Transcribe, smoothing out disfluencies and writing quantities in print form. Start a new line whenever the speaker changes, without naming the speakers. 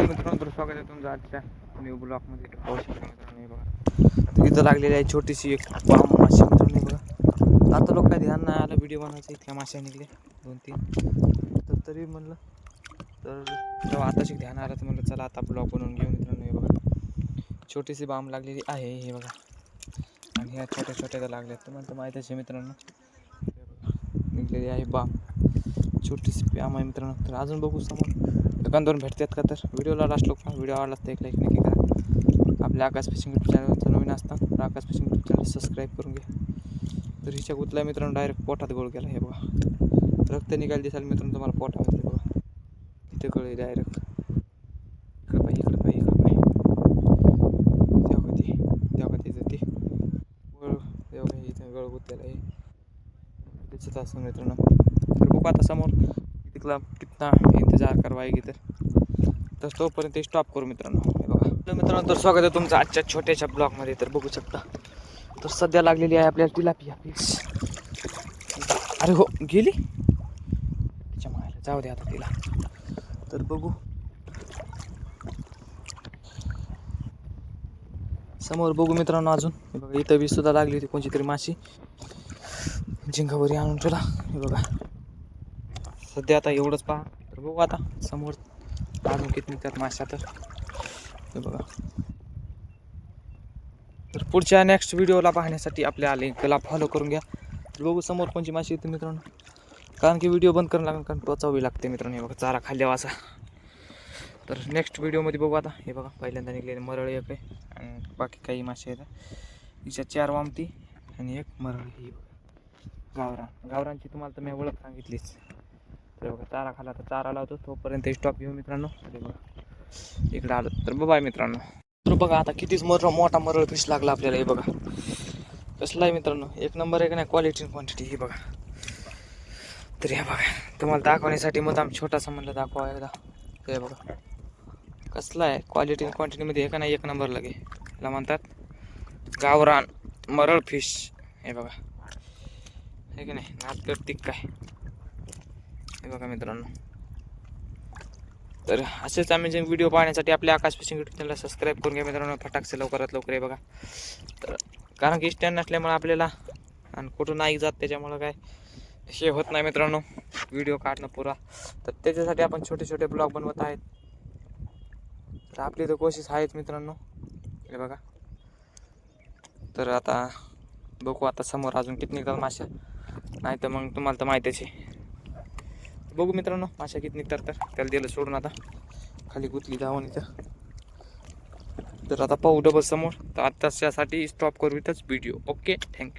मित्रांनो, तर स्वागत आहे तुमचं आजच्या न्यू ब्लॉगमध्ये. पाहू शकता मित्रांनो, हे बघा तर इथं लागलेली आहे छोटीशी एक बाम माशी मित्रांनो. बघा आता लोक काय ध्यान नाही आलं व्हिडिओ बनवायचं, इतक्या माश्या निघले 2-3. तर तरी म्हणलं तर जेव्हा आताशी ध्यान आलं तर म्हणलं चला आता ब्लॉग बनवून घेऊ मित्रांनो. हे बघा छोटीशी बाम लागलेली आहे, हे बघा. आणि ह्या छोट्या छोट्या तर लागल्यात, तुम्हाला तर माहीतच आहे मित्रांनो. निघलेली आहे बाम, छोटीशी बाम आहे मित्रांनो. तर अजून बघू समोर एखादोन भेटतात का, तर व्हिडिओला लास्ट लोक व्हिडिओ आवडला तर एक लाईक नक्की करा. आपल्या आकाश फिशिंग यूट्यूब चॅनलचं नवीन असतं तर आकाश फिशिंग यूट्यूब चॅनल सबस्क्राईब करून घ्या. तर हिच्या गुतल्या मित्रांनो डायरेक्ट पोटात गोळ केला. हे बघा रक्त निघायला दिसाल मित्रांनो तुम्हाला पोटामध्ये. बघा तिथे गळ डायरेक्ट इकडं पाहिजे, इकडं पाहिजे, इकडं पाहिजे. तेव्हा तिथं ती गळ, तेव्हा इथं गळ गुतलेला आहे दिसत असं मित्रांनो. तर बघू आता समोर तिथला कितना इंतजार करवायगी तर तोपर्यंत स्टॉप करू मित्रांनो. हे बघा मित्रांनो, तर स्वागत आहे तुमचं आजच्या छोट्याशा ब्लॉगमध्ये. तर बघू शकता तर सध्या लागलेली आहे आपल्याला टिलापिया फिश. अरे हो गेली तिच्या मायला, जाऊ दे आता तिला. तर बघू समोर बघू मित्रांनो. अजून हे बघा इथं बी सुद्धा लागली होती कोणची तरी माशी, झिंगावरी आणून तुला. हे बघा सध्या आता एवढंच पहा. तर बघू आता समोर अजून किती निघतात माश्या. तर हे बघा तर पुढच्या नेक्स्ट व्हिडिओला पाहण्यासाठी आपल्या लिंकला फॉलो करून घ्या. तर बघू समोर कोणची माशी येते मित्रांनो, कारण की व्हिडिओ बंद करावं लागेल, कारण टोचावी लागते मित्रांनो. हे बघा चारा खाल्ल्या वाचा. तर नेक्स्ट व्हिडिओमध्ये बघू आता. हे बघा पहिल्यांदा निघलेले मरळ एक आहे आणि बाकी काही मासे आहेत. हिच्या 4 वामती आणि एक मरळ. ही गावरान, गावरांची तुम्हाला तर मी ओळख सांगितलीच. तर बघा चारा खाला तर चारा लावतो, तोपर्यंत स्टॉप घेऊ मित्रांनो. अरे बघा इकडं आलं तर बाय मित्रांनो. तर बघा आता कितीच मोठा मरळ फिश लागला आपल्याला. हे बघा कसला आहे मित्रांनो, एक नंबर आहे का नाही क्वालिटी क्वांटिटी. हे बघा तर हे बघा तुम्हाला दाखवण्यासाठी मग आम्ही छोटासा म्हणलं दाखवा एकदा. हे बघा कसला आहे क्वालिटी क्वांटिटीमध्ये, हे का नाही एक नंबर लगे. याला म्हणतात गावरान मरळ फिश. हे बघा हे की नाही नाद करतिक काय. हे बघा मित्रांनो, तर असेच आम्ही जे व्हिडिओ पाहण्यासाठी आपल्या आकाश फिशिंग यूट्यूब चॅनलला सबस्क्राईब करून घ्या मित्रांनो. फटाकसे लवकरात लवकर. आहे बघा तर कारण की स्टँड नसल्यामुळे आपल्याला आणि कुठून नाही जात त्याच्यामुळं काय हे होत नाही मित्रांनो व्हिडिओ काढणं पुरा. तर त्याच्यासाठी आपण छोटे छोटे ब्लॉग बनवत आहेत. तर आपली तर कोशिश आहेच मित्रांनो. हे बघा तर आता बघू आता समोर अजून किती निघतात माश्या, नाही तर मग तुम्हाला तर माहितीच आहे. बघू मित्रांनो माश्या किती निघतात. तर त्याला दिलं सोडून आता खाली गुतली जाऊन इथं. तर आता पाहू डबल समोर. तर आत्ताच्यासाठी स्टॉप करू इथंच व्हिडिओ. Okay thank you.